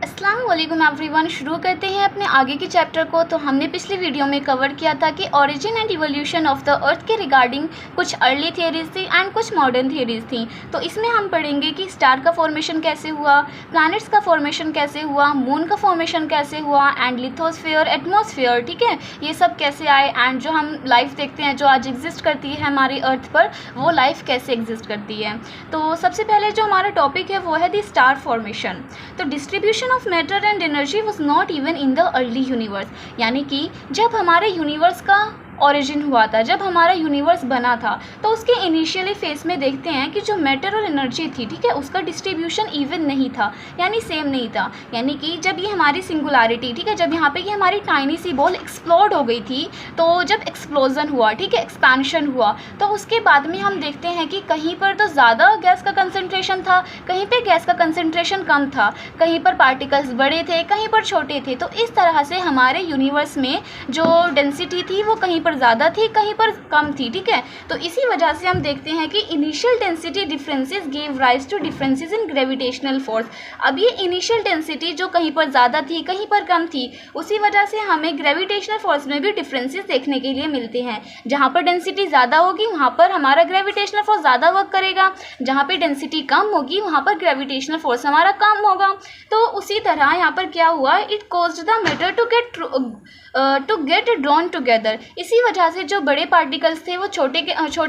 अस्सलाम वालेकुम एवरीवन। शुरू करते हैं अपने आगे के चैप्टर को। तो हमने पिछली वीडियो में कवर किया था कि origin and evolution of the अर्थ के रिगार्डिंग कुछ अर्ली थियरीज थी एंड कुछ मॉडर्न थियरीज थी। तो इसमें हम पढ़ेंगे कि स्टार का फॉर्मेशन कैसे हुआ, प्लैनेट्स का फॉर्मेशन कैसे हुआ, मून का फॉर्मेशन कैसे हुआ एंड लिथोस्फीयर, एटमॉस्फेयर, ठीक है, ये सब कैसे आए एंड जो हम लाइफ देखते हैं जो आज एग्जिस्ट करती है हमारी अर्थ पर, वो लाइफ कैसे एग्जिस्ट करती है। तो सबसे पहले जो हमारा टॉपिक है वो है द स्टार फॉर्मेशन। तो distribution of matter and energy was not even in the early universe, यानी कि जब हमारे यूनिवर्स का ओरिजिन हुआ था, जब हमारा यूनिवर्स बना था, तो उसके इनिशियली फेस में देखते हैं कि जो मैटर और एनर्जी थी, ठीक है, उसका डिस्ट्रीब्यूशन इवन नहीं था, यानी सेम नहीं था। यानी कि जब ये हमारी सिंगुलैरिटी, ठीक है, जब यहाँ पे ये हमारी टाइनी सी बॉल एक्सप्लोड हो गई थी, तो जब एक्सप्लोजन हुआ, ठीक है, एक्सपेंशन हुआ, तो उसके बाद में हम देखते हैं कि कहीं पर तो ज़्यादा गैस का कंसनट्रेशन था, कहीं पर गैस का कंसनट्रेशन कम था, कहीं पर पार्टिकल्स बड़े थे, कहीं पर छोटे थे। तो इस तरह से हमारे यूनिवर्स में जो डेंसिटी थी वो कहीं पर ज़्यादा थी, कहीं पर कम थी, ठीक है। तो इसी वजह से हम देखते हैं कि initial density differences gave rise to differences in gravitational force. अब ये इनिशियल डेंसिटी जो कहीं पर ज़्यादा थी, कहीं पर कम थी, उसी वजह से हमें ग्रेविटेशनल फोर्स में भी डिफरेंसेस देखने के लिए मिलते हैं। जहाँ पर डेंसिटी ज़्यादा होगी वहाँ पर हमारा ग्रेविटेशनल फोर्स ज़्यादा वर्क करेगा, जहाँ पर डेंसिटी कम होगी वहाँ पर ग्रेविटेशनल फोर्स हमारा कम होगा। तो उसी तरह यहाँ पर क्या हुआ, it caused the matter to get drawn together. इसी वजह से जो बड़े पार्टिकल्स थे वो छोटे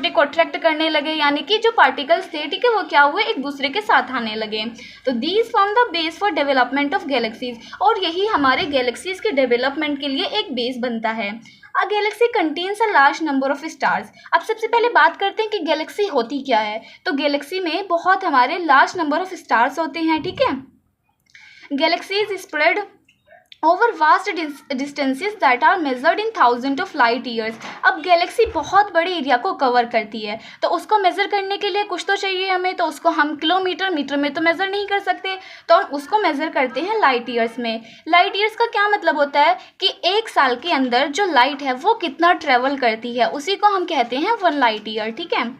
को अट्रैक्ट करने लगे, यानी कि जो पार्टिकल्स थे, ठीक है, वो क्या हुए, एक दूसरे के साथ आने लगे। तो these form the base for development of galaxies, और यही हमारे गैलेक्सीज के डेवलपमेंट के लिए एक बेस बनता है। A galaxy contains a large number of stars. अब सबसे पहले बात करते हैं कि गैलेक्सी होती क्या है। तो गैलेक्सी में बहुत हमारे लार्ज नंबर ऑफ स्टार्स होते हैं, ठीक है। Galaxies spread over vast distances that are measured in thousand of light years. अब गैलेक्सी बहुत बड़े एरिया को कवर करती है, तो उसको मेज़र करने के लिए कुछ तो चाहिए हमें, तो उसको हम मीटर में तो मेज़र नहीं कर सकते, तो हम उसको मेज़र करते हैं लाइट ईयर्स में। लाइट ईयर्स का क्या मतलब होता है कि एक साल के अंदर जो लाइट है वो कितना ट्रेवल करती है, उसी को हम कहते हैं 1 लाइट ईयर, ठीक है।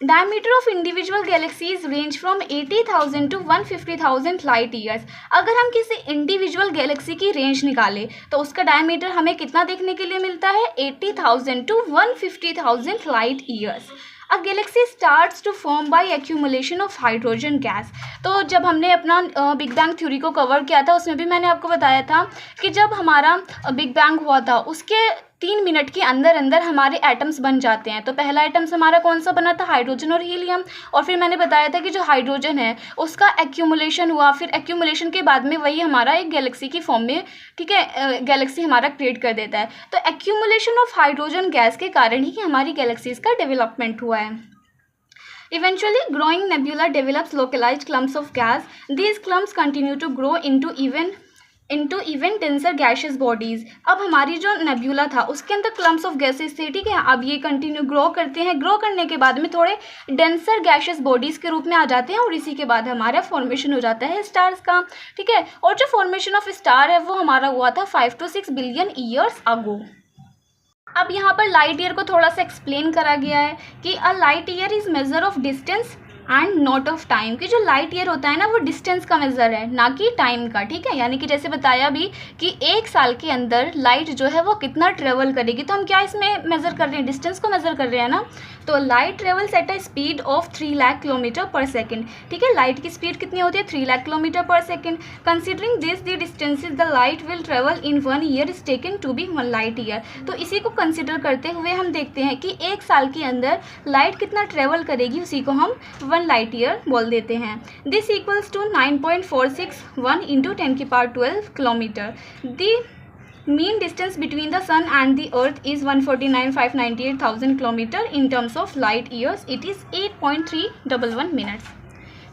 Diameter of individual galaxies range from 80,000 to 150,000 light years. अगर हम किसी इंडिविजुअल गैलेक्सी की रेंज निकालें तो उसका डायमीटर हमें कितना देखने के लिए मिलता है, 80,000 to 150,000 light years. A galaxy starts to form by accumulation of hydrogen gas. तो जब हमने अपना बिग बैंग थ्योरी को कवर किया था उसमें भी मैंने आपको बताया था कि जब हमारा बिग बैंग हुआ था उसके 3 मिनट के अंदर अंदर हमारे एटम्स बन जाते हैं। तो पहला एटम्स हमारा कौन सा बना था, हाइड्रोजन और हीलियम। और फिर मैंने बताया था कि जो हाइड्रोजन है उसका एक्यूमुलेशन हुआ, फिर एक्यूमुलेशन के बाद में वही हमारा एक गैलेक्सी की फॉर्म में, ठीक है, गैलेक्सी हमारा क्रिएट कर देता है। तो एक्यूमुलेशन ऑफ हाइड्रोजन गैस के कारण ही हमारी गैलेक्सीज का डेवलपमेंट हुआ है। Eventually, growing nebula develops localized clumps of gas. These clumps continue to grow into even denser gaseous bodies. अब हमारी जो नेब्यूला था उसके अंदर क्लम्प्स ऑफ गैसेस थे, ठीक है। अब ये कंटिन्यू ग्रो करते हैं, ग्रो करने के बाद में थोड़े डेंसर गैशियस बॉडीज के रूप में आ जाते हैं, और इसी के बाद हमारा फॉर्मेशन हो जाता है स्टार्स का, ठीक है। और जो फॉर्मेशन ऑफ स्टार है वो हमारा हुआ था 5 to 6 बिलियन ईयर्स अगो। अब यहाँ पर लाइट ईयर को थोड़ा सा एक्सप्लेन करा गया है कि a light year is measure of distance and not of time, कि जो लाइट ईयर होता है ना वो डिस्टेंस का मेज़र है, ना कि टाइम का, ठीक है। यानी कि जैसे बताया भी कि एक साल के अंदर लाइट जो है वो कितना ट्रेवल करेगी, तो हम क्या इसमें मेज़र कर रहे हैं, डिस्टेंस को मेज़र कर रहे हैं ना। तो light travels at a speed of 3 lakh kilometre per second, ठीक है। लाइट की स्पीड कितनी होती है, 3 lakh kilometre per second. Considering this the distances the light will travel in 1 year is taken to be 1 light year. तो इसी को कंसिडर करते हुए हम देखते हैं कि एक साल के अंदर लाइट कितना ट्रेवल करेगी, उसी को हम 1 लाइट ईयर बोल देते हैं। This equals to 9.461 into 10⁻12 kilometre. The mean distance between the sun and the earth is 149,598,000 kilometre in terms of light years. It is 8.311 minutes,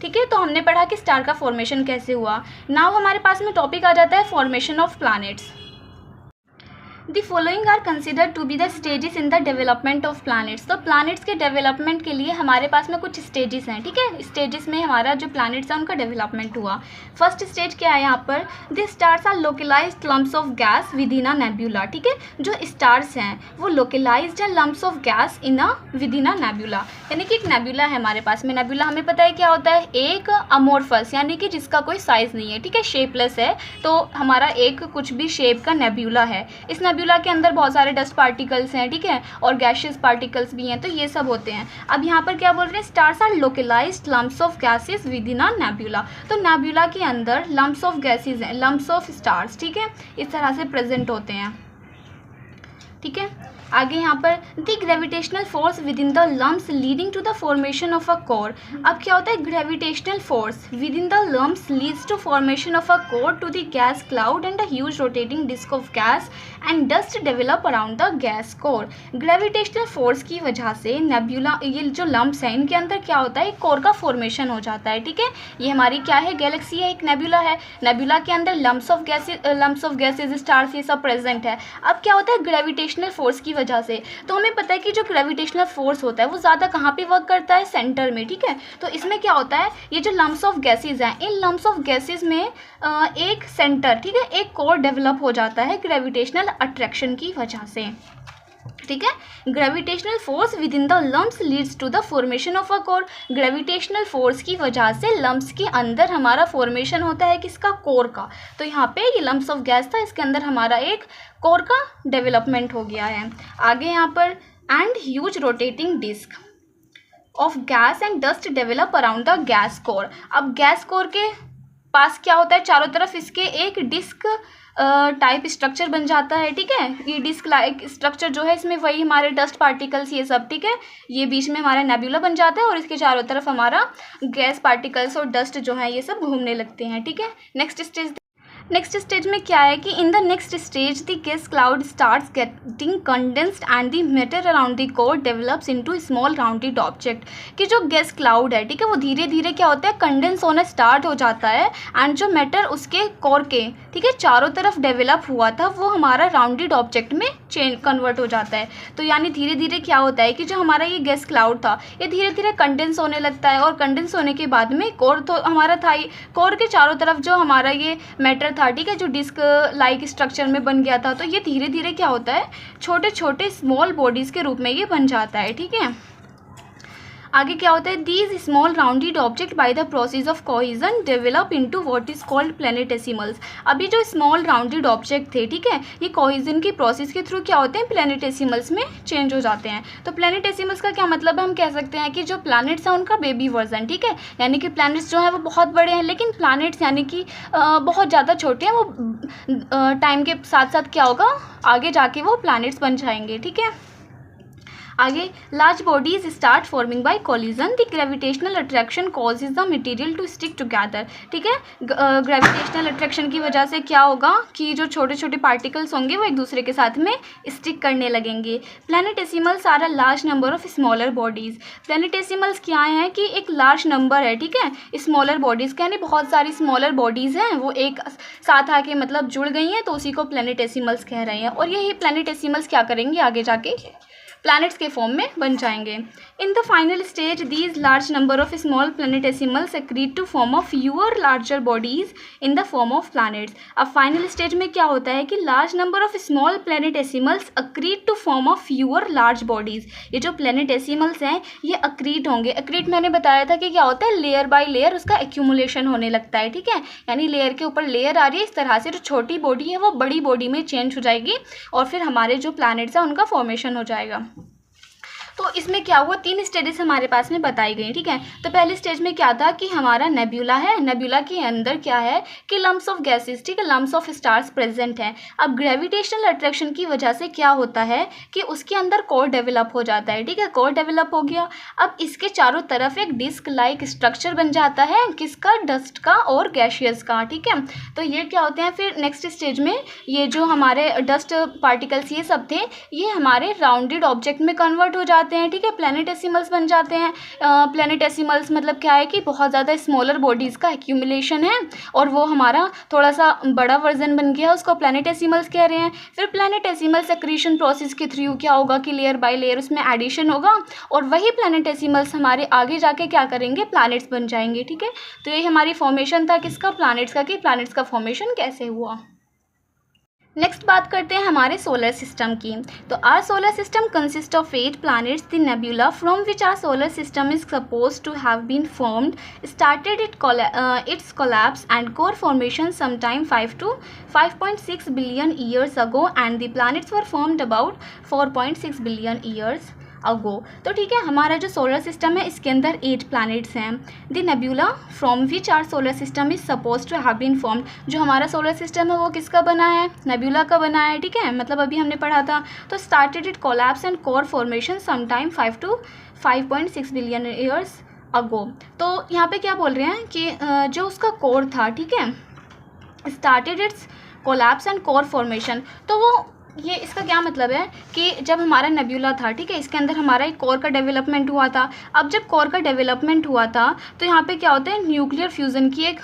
ठीक है। तो हमने पढ़ा कि स्टार का फॉर्मेशन कैसे हुआ। नाउ हमारे पास में टॉपिक आ जाता है formation of planets. The following are considered to be the stages in the development of planets. तो प्लैनेट्स के डेवलपमेंट के लिए हमारे पास में कुछ स्टेजेस हैं, ठीक है। स्टेजेस में हमारा जो प्लैनेट्स है उनका डेवलपमेंट हुआ। फर्स्ट स्टेज क्या है यहाँ पर, the stars are localised lumps of gas within a nebula, ठीक है। जो स्टार्स हैं वो लोकलाइज्ड है lumps of gas within a nebula, यानी कि एक नेबुला है हमारे पास में। नेबुला हमें पता है क्या होता है, एक अमोर्फस यानी कि जिसका कोई साइज़ नहीं है, ठीक है, शेपलेस है। तो हमारा एक कुछ भी शेप का नेबुला है। इस नेबुला के अंदर बहुत सारे डस्ट पार्टिकल्स हैं, ठीक है, और गैशियस पार्टिकल्स भी हैं, तो ये सब होते हैं। अब यहाँ पर क्या बोल रहे हैं, stars are localised lumps of gases within a nebula. तो नेबुला के अंदर लम्प्स ऑफ गैसेस हैं, लम्प्स ऑफ स्टार्स, ठीक है, इस तरह से प्रेजेंट होते हैं, ठीक है। आगे यहाँ पर the gravitational force within the lumps leading to the formation of a core. अब क्या होता है, gravitational force within the lumps leads to formation of a core to the gas cloud and a huge rotating disc of gas and dust develop around the gas core. Gravitational force की वजह से nebula, ये जो lumps हैं इनके अंदर क्या होता है, कोर का फॉर्मेशन हो जाता है, ठीक है। ये हमारी क्या है, गैलेक्सी है, एक नेबुला है। नेबुला के अंदर लम्प्स ऑफ गैसेज स्टार्स ये सब प्रेजेंट है। अब क्या होता है, ग्रेविटेशनल फोर्स की वजह से, तो हमें पता है कि जो ग्रेविटेशनल फोर्स होता है वो ज़्यादा कहाँ पे वर्क करता है, सेंटर में, ठीक है। तो इसमें क्या होता है, ये जो लम्प्स ऑफ गैसेज हैं, इन लम्प्स ऑफ गैसेज में एक सेंटर, ठीक है, एक कोर डेवलप हो जाता है ग्रेविटेशनल अट्रैक्शन की वजह से, ठीक है। Gravitational force within the lumps leads to the formation of a core. Gravitational force की वजह से लम्प्स के अंदर हमारा फॉर्मेशन होता है किसका, कोर का। तो यहाँ पे ये लम्प्स ऑफ गैस था, इसके अंदर हमारा एक कोर का डेवलपमेंट हो गया है। आगे यहाँ पर and huge rotating disc of gas and dust develop around the gas core. अब गैस कोर के पास क्या होता है, चारों तरफ इसके एक डिस्क टाइप स्ट्रक्चर बन जाता है, ठीक है। ये डिस्क लाइक स्ट्रक्चर जो है इसमें वही हमारे डस्ट पार्टिकल्स ये सब, ठीक है, ये बीच में हमारा नेबुला बन जाता है और इसके चारों तरफ हमारा गैस पार्टिकल्स और डस्ट जो है ये सब घूमने लगते हैं, ठीक है। नेक्स्ट स्टेज में क्या है कि in the next stage the gas cloud starts getting condensed and the matter around the core develops into small rounded object. कि जो गैस क्लाउड है, ठीक है, वो धीरे धीरे क्या होता है, कंडेंस होना स्टार्ट हो जाता है एंड जो मैटर उसके कोर के, ठीक है, चारों तरफ डेवलप हुआ था वो हमारा राउंडेड ऑब्जेक्ट में कन्वर्ट हो जाता है। तो यानी धीरे धीरे क्या होता है कि जो हमारा ये गैस क्लाउड था ये धीरे धीरे कंडेंस होने लगता है और कंडेंस होने के बाद में कोर तो हमारा था ही, कोर के चारों तरफ जो हमारा ये मैटर था, ठीक है, जो डिस्क लाइक स्ट्रक्चर में बन गया था, तो ये धीरे धीरे क्या होता है, छोटे छोटे स्मॉल बॉडीज़ के रूप में ये बन जाता है, ठीक है। आगे क्या होता है, these small rounded object by the process of cohesion develop into what is called planetesimals. अभी जो स्मॉल राउंडेड ऑब्जेक्ट थे, ठीक है, ये कोहिजन की प्रोसेस के थ्रू क्या होते हैं, प्लैनेटेसिमल्स में चेंज हो जाते हैं। तो प्लैनेटेसिमल्स का क्या मतलब है, हम कह सकते हैं कि जो प्लैनेट्स हैं उनका बेबी वर्जन, ठीक है, यानी कि प्लैनेट्स जो है वो बहुत बड़े हैं लेकिन प्लैनेट्स यानी कि बहुत ज़्यादा छोटे हैं, वो टाइम के साथ साथ क्या होगा, आगे जाके वो प्लैनेट्स बन जाएंगे, ठीक है। आगे large bodies start forming by collision, the gravitational attraction causes the material to stick together, ठीक है। ग्रेविटेशनल अट्रैक्शन की वजह से क्या होगा कि जो छोटे छोटे पार्टिकल्स होंगे वो एक दूसरे के साथ में स्टिक करने लगेंगे। Planetesimals are a large number of smaller bodies. Planetesimals क्या हैं कि एक लार्ज नंबर है, ठीक है, स्मॉलर बॉडीज़ का, यानी बहुत सारी स्मॉलर बॉडीज़ हैं वो एक साथ आके मतलब जुड़ गई हैं, तो उसी को प्लैनेटेसिमल्स कह रहे हैं। और यही प्लैनेटेसिमल्स क्या करेंगे, आगे जाके प्लैनेट्स के फॉर्म में बन जाएंगे। In the final stage these large number of small planetesimals accrete to form of your larger bodies in the form of planets. अब फाइनल स्टेज में क्या होता है कि large number of small planetesimals accrete to form of your large bodies. ये जो प्लैनेटेसिमल्स हैं ये अक्रीट होंगे। अक्रीट मैंने बताया था कि क्या होता है, लेयर बाय लेयर उसका एक्यूमुलेशन होने लगता है, ठीक है, यानी लेयर के ऊपर लेयर आ रही है, इस तरह से जो छोटी बॉडी है वो बड़ी बॉडी में चेंज हो जाएगी और फिर हमारे जो प्लैनेट्स हैं उनका फॉर्मेशन हो जाएगा। तो इसमें क्या हुआ, 3 स्टेजेस हमारे पास में बताई गई, ठीक है। तो पहले स्टेज में क्या था कि हमारा नेबुला है, नेबुला के अंदर क्या है कि लम्प्स ऑफ गैसेस, ठीक है, लम्प्स ऑफ स्टार्स प्रेजेंट हैं। अब ग्रेविटेशनल अट्रैक्शन की वजह से क्या होता है कि उसके अंदर कोर डेवलप हो जाता है, ठीक है, कोर डेवलप हो गया। अब इसके चारों तरफ एक डिस्क लाइक स्ट्रक्चर बन जाता है, किसका, डस्ट का और गैशियस का, ठीक है। तो ये क्या होते हैं फिर नेक्स्ट स्टेज में, ये जो हमारे डस्ट पार्टिकल्स ये सब थे ये हमारे राउंडेड ऑब्जेक्ट में कन्वर्ट हो जाते जाते हैं, ठीक है, प्लैनेटेसिमल्स बन जाते हैं। प्लैनेटेसिमल्स मतलब क्या है कि बहुत ज़्यादा स्मॉलर बॉडीज़ का एक्यूमुलेशन है और वो हमारा थोड़ा सा बड़ा वर्जन बन गया, उसको प्लैनेटेसिमल्स कह रहे हैं। फिर प्लैनेटेसिमल सेक्रीशन प्रोसेस के थ्रू क्या होगा कि लेयर बाय लेयर उसमें एडिशन होगा और वही प्लैनेटेसिमल्स हमारे आगे जाके क्या करेंगे, प्लैनेट्स बन जाएंगे, ठीक है। तो ये हमारी फॉर्मेशन था किसका, प्लैनेट्स का, कि प्लैनेट्स का फॉर्मेशन कैसे हुआ। नेक्स्ट बात करते हैं हमारे सोलर सिस्टम की। तो our solar system consist of 8 planets. The nebula from which our solar system is supposed to have been formed started its collapse and core formation sometime 5 to 5.6 billion years ago, and the planets were formed about 4.6 billion years अगो। तो ठीक है, हमारा जो solar system है इसके अंदर 8 planets हैं। The nebula from which our solar system is suppose to have been formed, जो हमारा सोलर सिस्टम है वो किसका बना है, नेब्यूला का बना है, ठीक है, मतलब अभी हमने पढ़ा था। तो started it collapse and core formation sometime 5 to 5.6 billion years अगो। तो यहाँ पे क्या बोल रहे हैं कि जो उसका कोर था, ठीक है, started it's collapse and core formation. तो वो ये इसका क्या मतलब है कि जब हमारा नेब्यूला था, ठीक है, इसके अंदर हमारा एक कोर का डेवलपमेंट हुआ था। अब जब कोर का डेवलपमेंट हुआ था तो यहाँ पे क्या होता है, न्यूक्लियर फ्यूज़न की एक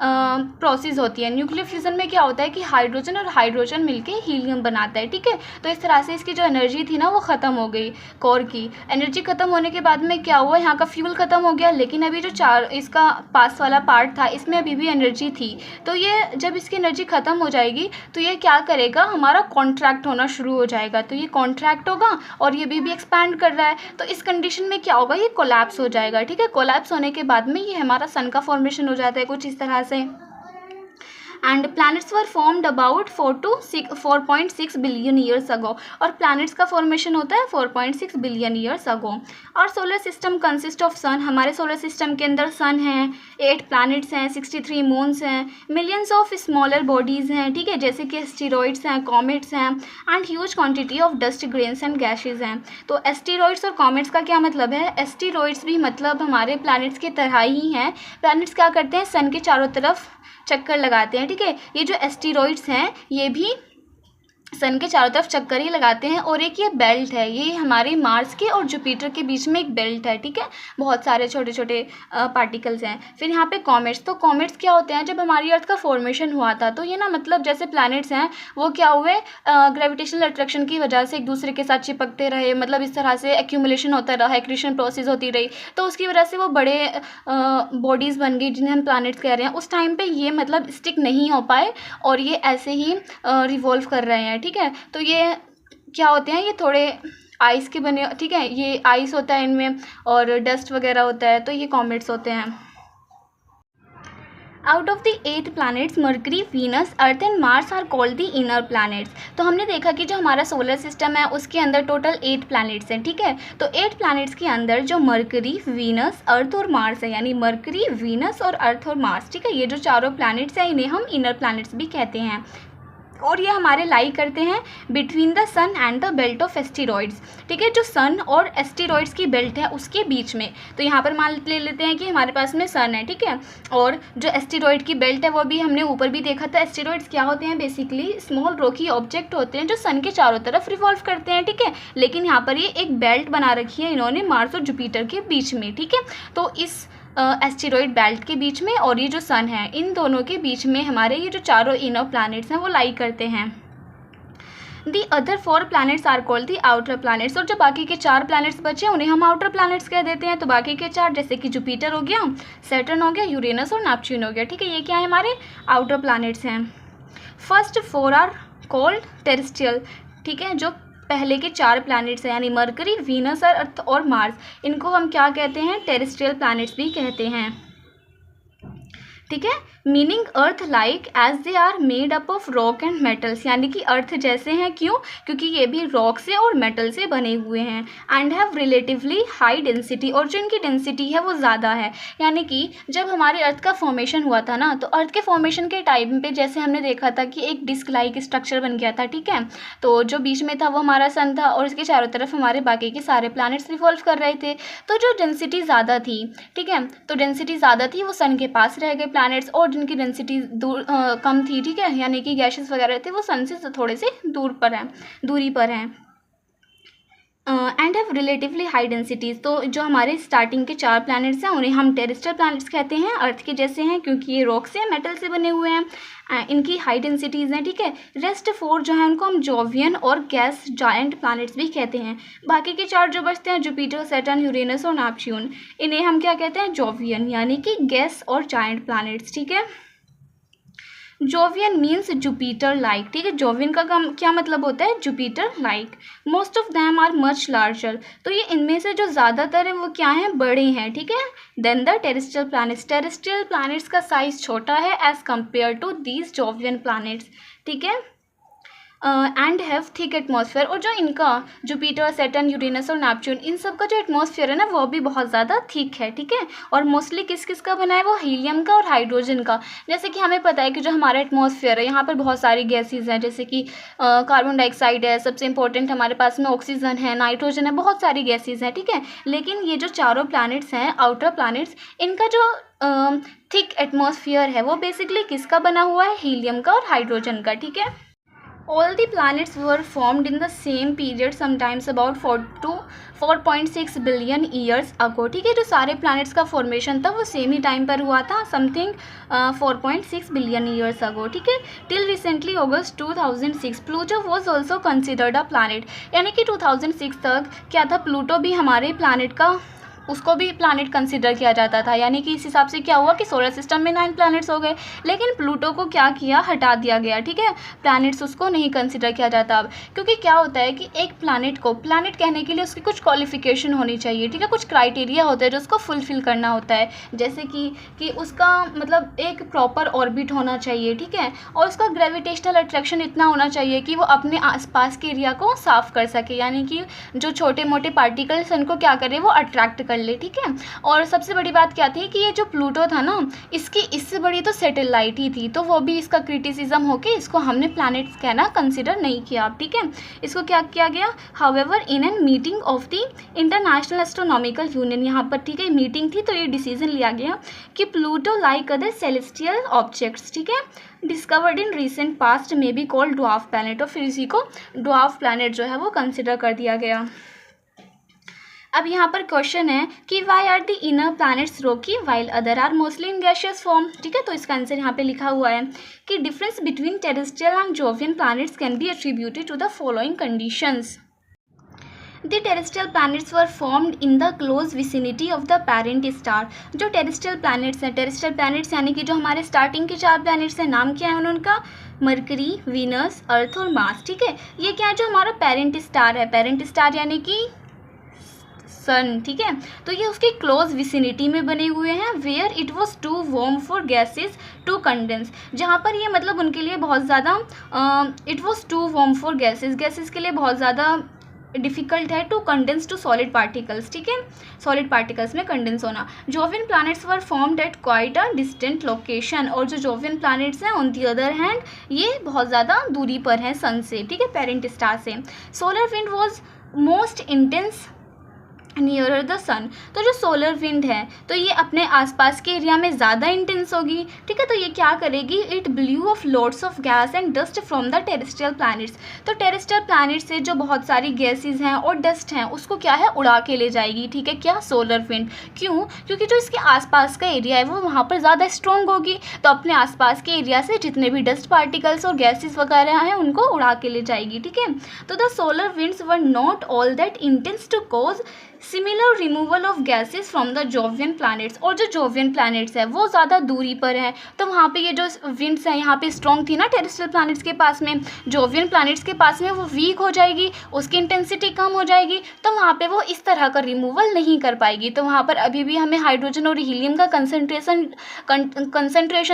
प्रोसेस होती है। न्यूक्लियर फ्यूज़न में क्या होता है कि हाइड्रोजन और हाइड्रोजन मिलके हीलियम बनाता है, ठीक है। तो इस तरह से इसकी जो एनर्जी थी ना वो ख़त्म हो गई, कोर की एनर्जी ख़त्म होने के बाद में क्या हुआ, यहाँ का फ्यूल ख़त्म हो गया, लेकिन अभी जो इसका पास वाला पार्ट था इसमें अभी भी एनर्जी थी। तो ये जब इसकी एनर्जी ख़त्म हो जाएगी तो ये क्या करेगा, हमारा कॉन्ट्रैक्ट होना शुरू हो जाएगा। तो ये कॉन्ट्रैक्ट होगा और ये भी एक्सपैंड कर रहा है। तो इस कंडीशन में क्या होगा, ये कोलैप्स हो जाएगा, ठीक है। कोलैप्स होने के बाद में ये हमारा सन का फॉर्मेशन हो जाता है कुछ इस तरह से। And planets were formed about 4.6 billion years अगो, और प्लैनेट्स का फॉर्मेशन होता है 4.6 बिलियन ईयर्स अगो। और सोलर सिस्टम कंसिस्ट ऑफ सन, हमारे सोलर सिस्टम के अंदर सन है, 8 प्लैनेट्स हैं, 63 मून्स हैं, मिलियंस ऑफ स्मॉलर बॉडीज़ हैं, ठीक है, जैसे कि एस्टेरॉइड्स हैं, कॉमेट्स हैं, and huge quantity of dust grains and gases हैं। तो एस्टेरॉइड्स और कॉमेट्स का क्या मतलब है, एस्टेरॉइड्स भी मतलब हमारे प्लैनेट्स की तरह ही हैं। प्लैनेट्स क्या करते हैं, सन के चारों तरफ चक्कर लगाते हैं, ठीक है। ये जो एस्टेरॉइड्स हैं ये भी सन के चारों तरफ चक्कर ही लगाते हैं। और एक ये बेल्ट है, ये हमारे मार्स के और जुपिटर के बीच में एक बेल्ट है, ठीक है, बहुत सारे छोटे छोटे पार्टिकल्स हैं। फिर यहाँ पे कॉमेट्स, तो कॉमेट्स क्या होते हैं, जब हमारी अर्थ का फॉर्मेशन हुआ था तो ये ना मतलब जैसे प्लैनेट्स हैं वो क्या हुए, ग्रेविटेशनल अट्रैक्शन की वजह से एक दूसरे के साथ चिपकते रहे, मतलब इस तरह से एक्यूमुलेशन होता रहा, एक्रीशन प्रोसेस होती रही, तो उसकी वजह से वो बड़े बॉडीज़ बन गई जिन्हें हम प्लैनेट्स कह रहे हैं। उस टाइम पर ये मतलब स्टिक नहीं हो पाए और ये ऐसे ही रिवॉल्व कर रहे हैं, ठीक है। तो ये क्या होते हैं, ये थोड़े आइस के बने, ठीक है, ये आइस होता है इनमें और डस्ट वगैरह होता है, तो ये कॉमेट्स होते हैं। Out of the 8 planets Mercury, Venus, Earth and Mars are called the inner planets. तो हमने देखा कि जो हमारा सोलर सिस्टम है उसके अंदर टोटल 8 प्लैनेट्स हैं, ठीक है। तो 8 प्लैनेट्स के अंदर जो मर्करी, वीनस, अर्थ और मार्स है, यानी मर्करी, वीनस और अर्थ और मार्स, ठीक है, ये जो चारों प्लैनेट्स हैं इन्हें हम इनर प्लैनेट्स भी कहते हैं। और ये हमारे लाई करते हैं between the sun and the belt of asteroids, ठीक है, जो सन और एस्टेरॉइड्स की बेल्ट है उसके बीच में। तो यहाँ पर मान ले लेते हैं कि हमारे पास में सन है, ठीक है, और जो एस्टेरॉइड की बेल्ट है वो भी हमने ऊपर भी देखा था। एस्टेरॉइड्स क्या होते हैं, बेसिकली स्मॉल रॉकी ऑब्जेक्ट होते हैं जो सन के चारों तरफ रिवॉल्व करते हैं, ठीक है, लेकिन यहाँ पर ये एक बेल्ट बना रखी है इन्होंने मार्स और जुपिटर के बीच में, ठीक है। तो इस एस्टेरॉइड बेल्ट के बीच में और ये जो सन है इन दोनों के बीच में हमारे ये जो चारों इनर प्लैनेट्स हैं वो लाई करते हैं। The other 4 planets are called the outer planets, और जो बाकी के 4 प्लैनेट्स बचे हैं उन्हें हम आउटर प्लैनेट्स कह देते हैं। तो बाकी के 4 जैसे कि जुपिटर हो गया, सैटर्न हो गया, यूरेनस और नेपच्यून हो गया, ठीक है, ये क्या है, हमारे आउटर प्लैनेट्स हैं। फर्स्ट 4 आर कॉल्ड टेरेस्ट्रियल, ठीक है, जो पहले के 4 प्लैनेट्स हैं यानी मरकरी, वीनस, अर्थ और मार्स, इनको हम क्या कहते हैं, टेरेस्ट्रियल प्लैनेट्स भी कहते हैं, ठीक है। Meaning earth like as they are made up of rock and metals, यानी कि अर्थ जैसे हैं, क्यों, क्योंकि ये भी रॉक से और मेटल से बने हुए हैं। And have relatively high density, और जो इनकी डेंसिटी है वो ज़्यादा है। यानी कि जब हमारे अर्थ का फॉर्मेशन हुआ था ना, तो अर्थ के फॉर्मेशन के टाइम पे जैसे हमने देखा था कि एक डिस्क लाइक स्ट्रक्चर बन गया था, ठीक है, तो जो बीच में था वो हमारा सन था और इसके चारों तरफ हमारे बाकी के सारे प्लैनेट्स रिवॉल्व कर रहे थे। तो जो डेंसिटी ज़्यादा थी, ठीक है, तो डेंसिटी ज़्यादा थी वो सन के पास रह गए प्लैनेट्स, और जिनकी डेंसिटी कम थी, ठीक है, यानी कि गैसेस वगैरह थे वो सन से थोड़े से दूरी पर हैं। And have relatively high densities. तो जो हमारे स्टार्टिंग के 4 प्लैनेट्स हैं उन्हें हम टेरेस्ट्रियल प्लैनेट्स कहते हैं, अर्थ के जैसे हैं क्योंकि ये रॉक से मेटल से बने हुए हैं, इनकी हाई डेंसिटीज़ हैं, ठीक है। रेस्ट 4 जो है उनको हम जोवियन और गैस जायंट प्लैनेट्स भी कहते हैं। बाकी के 4 जो बचते हैं जुपिटर, सैटर्न, यूरेनस और नेपच्यून, इन्हें हम क्या कहते हैं, जोवियन यानी कि गैस और जायंट प्लैनेट्स, ठीक है। जोवियन मीन्स जुपिटर लाइक, ठीक है। जोवियन का क्या मतलब होता है, Jupiter like. Most of them are much larger, तो ये इनमें से जो ज़्यादातर हैं वो क्या हैं, बड़े हैं, ठीक है। Then the terrestrial planets, terrestrial planets का साइज छोटा है as compare to these Jovian planets, ठीक है। एंड हैव थिक एटमॉस्फेयर, और जो इनका जुपिटर, सैटर्न, यूरेनस और नेपच्यून, इन सब का जो एटमॉस्फेयर है ना वो भी बहुत ज़्यादा थिक है, ठीक है। और मोस्टली किस किस का बना है, वो हीलियम का और हाइड्रोजन का। जैसे कि हमें पता है कि जो हमारा एटमॉस्फेयर है यहाँ पर बहुत सारी गैसेज हैं, जैसे कि कार्बन डाइऑक्साइड है, सबसे इंपॉर्टेंट हमारे पास में ऑक्सीजन है, नाइट्रोजन है, बहुत सारी गैसेज हैं, ठीक है। लेकिन ये जो चारों प्लैनेट्स हैं, आउटर प्लैनेट्स, इनका जो थिक एटमॉस्फेयर है वो बेसिकली किसका बना हुआ है, हीलियम का और हाइड्रोजन का, ठीक है। All the planets were formed in the same period, sometimes about 4 to 4.6 billion years ago, ठीक है। जो सारे planets का formation था वो सेम ही टाइम पर हुआ था, समथिंग 4.6 billion years ago, ठीक है। Till recently August 2006 Pluto was also considered a planet, यानी कि 2006 तक क्या था, प्लूटो भी हमारे planet का, उसको भी प्लैनेट कंसिडर किया जाता था। यानी कि इस हिसाब से क्या हुआ कि सोलर सिस्टम में 9 प्लैनेट्स हो गए, लेकिन प्लूटो को क्या किया, हटा दिया गया, ठीक है। प्लैनेट्स उसको नहीं कंसिडर किया जाता अब, क्योंकि क्या होता है कि एक प्लैनेट को प्लैनेट कहने के लिए उसकी कुछ क्वालिफिकेशन होनी चाहिए, ठीक है। कुछ क्राइटेरिया होते हैं जो उसको फुलफिल करना होता है, जैसे कि उसका मतलब एक प्रॉपर ऑर्बिट होना चाहिए, ठीक है। और उसका ग्रेविटेशनल अट्रैक्शन इतना होना चाहिए कि वो अपने आसपास के एरिया को साफ कर सके, यानी कि जो छोटे मोटे पार्टिकल्स उनको क्या करे, वो अट्रैक्ट कर ले, ठीक है। और सबसे बड़ी बात क्या थी कि ये जो प्लूटो था ना, इसकी इससे बड़ी तो सैटेलाइट ही थी, तो वो भी इसका क्रिटिसिज्म होके इसको हमने प्लैनेट्स कहना कंसिडर नहीं किया, ठीक है। इसको क्या किया गया, however in an meeting of the international astronomical union, यहाँ पर, ठीक है, मीटिंग थी, तो ये डिसीजन लिया गया कि Pluto like other celestial objects, ठीक है, डिस्कवर्ड इन रिसेंट पास्ट में बी कॉल्ड ड्वार्फ प्लैनेट, और फिर इसी को ड्वार्फ प्लैनेट जो है वो कंसिडर कर दिया गया। अब यहाँ पर क्वेश्चन है कि why are the inner planets rocky while other are mostly in gaseous form, ठीक है। तो इसका आंसर यहाँ पे लिखा हुआ है कि difference between terrestrial and Jovian planets can be attributed to the following conditions. The terrestrial planets were formed in the close vicinity of the parent star। जो terrestrial planets हैं, terrestrial planets यानी कि जो हमारे स्टार्टिंग के 4 planets हैं, नाम क्या है उनका, मरकरी, वीनस, अर्थ और मार्स, ठीक है। ये क्या है, जो हमारा पेरेंट स्टार है, पेरेंट स्टार यानी कि सन, ठीक है। तो ये उसकी क्लोज विसिनिटी में बने हुए हैं, where it was too warm for gases to condense, जहाँ पर ये मतलब उनके लिए बहुत ज़्यादा it was too warm for gases के लिए बहुत ज़्यादा डिफ़िकल्ट है to condense to solid particles, ठीक है, सॉलिड पार्टिकल्स में कंडेंस होना। Jovian planets were formed at quite a distant location, और जो जोवियन प्लैनेट्स हैं ऑन दी अदर हैंड ये बहुत ज़्यादा दूरी पर हैं सन से, ठीक है, पेरेंट स्टार से। Solar wind was most intense nearer the sun, तो जो सोलर विंड है तो ये अपने आसपास के एरिया में ज़्यादा इंटेंस होगी, ठीक है। तो ये क्या करेगी, it blew of loads of gas and dust from the terrestrial planets, तो टेरेस्ट्रियल प्लैनेट से जो बहुत सारी गैसेज हैं और डस्ट हैं उसको क्या है, उड़ा के ले जाएगी, ठीक है, क्या, सोलर विंड। क्यों, क्योंकि जो इसके आसपास का एरिया है वो वहाँ पर ज़्यादा स्ट्रॉन्ग होगी, तो अपने आसपास के एरिया से जितने भी डस्ट पार्टिकल्स और गैसेज वगैरह हैं उनको उड़ा के ले जाएगी, ठीक है। तो the solar winds were not all that intense to cause similar removal of gases from the Jovian planets, और जो जोवियन प्लैनेट्स है वो ज़्यादा दूरी पर है, तो वहाँ पे ये जो विंड्स हैं यहाँ पे स्ट्रॉन्ग थी ना टेरेस्ट्रियल प्लैनेट्स के पास में, जोवियन प्लैनेट्स के पास में वो वीक हो जाएगी, उसकी इंटेंसिटी कम हो जाएगी, तो वहाँ पे वो इस तरह का रिमूवल नहीं कर पाएगी, तो वहाँ पर अभी भी हमें हाइड्रोजन और हीलियम का कंसनट्रेशन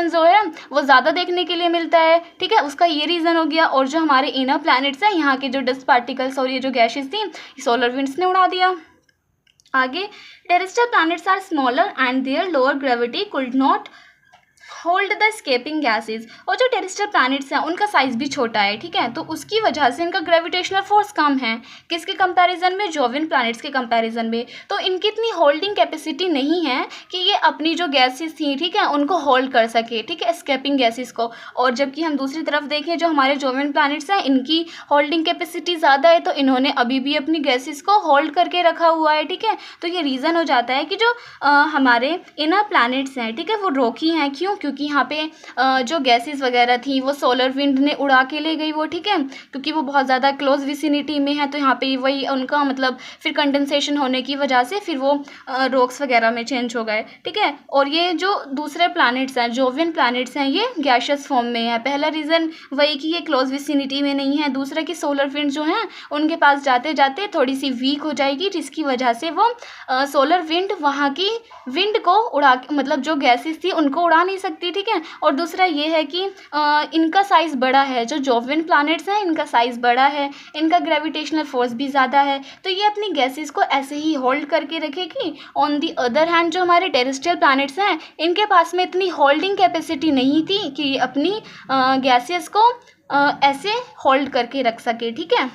जो है वो ज़्यादा देखने के लिए मिलता है, ठीक है, उसका ये रीज़न हो गया। और जो हमारे इनर प्लैनेट्स हैं यहाँ के जो डस्ट पार्टिकल्स और ये जो गैसेज थी सोलर विंड्स ने उड़ा दिया। आगे, terrestrial planets are smaller and their lower gravity could not hold the escaping gases. और जो टेरेस्ट्रियल प्लैनेट्स हैं उनका साइज़ भी छोटा है, ठीक है, तो उसकी वजह से इनका ग्रेविटेशनल फोर्स कम है। किसके कंपैरिजन में? जोवियन प्लैनेट्स के कंपैरिजन में। तो इनकी इतनी होल्डिंग कैपेसिटी नहीं है कि ये अपनी जो गैसेस थी, ठीक है, उनको होल्ड कर सके, ठीक है, स्केपिंग गैसेस को। और जबकि हम दूसरी तरफ देखें, जो हमारे जोवियन प्लैनेट्स हैं इनकी होल्डिंग कैपेसिटी ज़्यादा है, तो इन्होंने अभी भी अपनी गैसेस को होल्ड करके रखा हुआ है, ठीक है। तो ये रीज़न हो जाता है कि जो हमारे इनर प्लैनेट्स हैं, ठीक है, वो रॉकी हैं। क्यों? क्योंकि यहाँ पे जो गैसेस वगैरह थी वो सोलर विंड ने उड़ा के ले गई वो, ठीक है, क्योंकि वो बहुत ज़्यादा क्लोज विसिनिटी में है। तो यहाँ पे वही उनका मतलब फिर कंडेंसेशन होने की वजह से फिर वो रॉक्स वगैरह में चेंज हो गए, ठीक है। और ये जो दूसरे प्लैनेट्स हैं, जोवियन प्लैनेट्स हैं, ये गैशियस फॉर्म में है। पहला रीज़न वही कि ये क्लोज विसिनिटी में नहीं है। दूसरा कि सोलर विंड जो हैं उनके पास जाते जाते थोड़ी सी वीक हो जाएगी, जिसकी वजह से वो सोलर विंड वहाँ की विंड को उड़ा, मतलब जो गैसेस थी उनको उड़ा नहीं सकती, ठीक है। और दूसरा ये है कि इनका साइज़ बड़ा है। जो जोवियन प्लैनेट्स हैं इनका साइज़ बड़ा है, इनका ग्रेविटेशनल फोर्स भी ज़्यादा है, तो ये अपनी गैसेस को ऐसे ही होल्ड करके रखेगी। ऑन दी अदर हैंड जो हमारे टेरेस्ट्रियल प्लैनेट्स हैं इनके पास में इतनी होल्डिंग कैपेसिटी नहीं थी कि ये अपनी गैसेस को ऐसे होल्ड करके रख सके, ठीक है।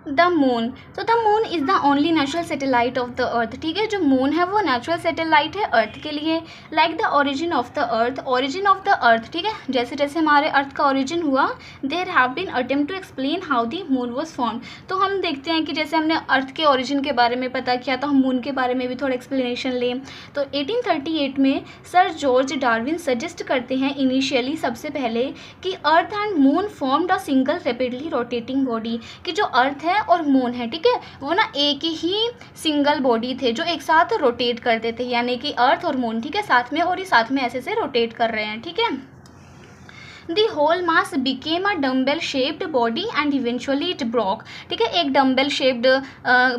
द मून, तो the moon is the only natural satellite of the earth, ठीक है। जो मून है वो नेचुरल सैटेलाइट है अर्थ के लिए। Like the origin of the earth, origin of the earth, ठीक है, जैसे जैसे हमारे अर्थ का ओरिजिन हुआ, there have been attempt to explain how the moon was form. तो हम देखते हैं कि जैसे हमने अर्थ के ओरिजिन के बारे में पता किया, तो हम मून के बारे में भी थोड़ा एक्सप्लेनेशन लें। तो 1838 में सर जॉर्ज डार्विन सजेस्ट करते हैं इनिशियली सबसे पहले कि earth and moon formed a single rapidly rotating body, कि जो अर्थ है और मून है, ठीक है, वो ना एक ही सिंगल बॉडी थे जो एक साथ रोटेट करते थे, यानी कि अर्थ और मून, ठीक है, साथ में, और ये साथ में ऐसे से रोटेट कर रहे हैं, ठीक है। The whole mass became a dumbbell shaped body and eventually it broke, ठीक है, एक डम्बेल शेप्ड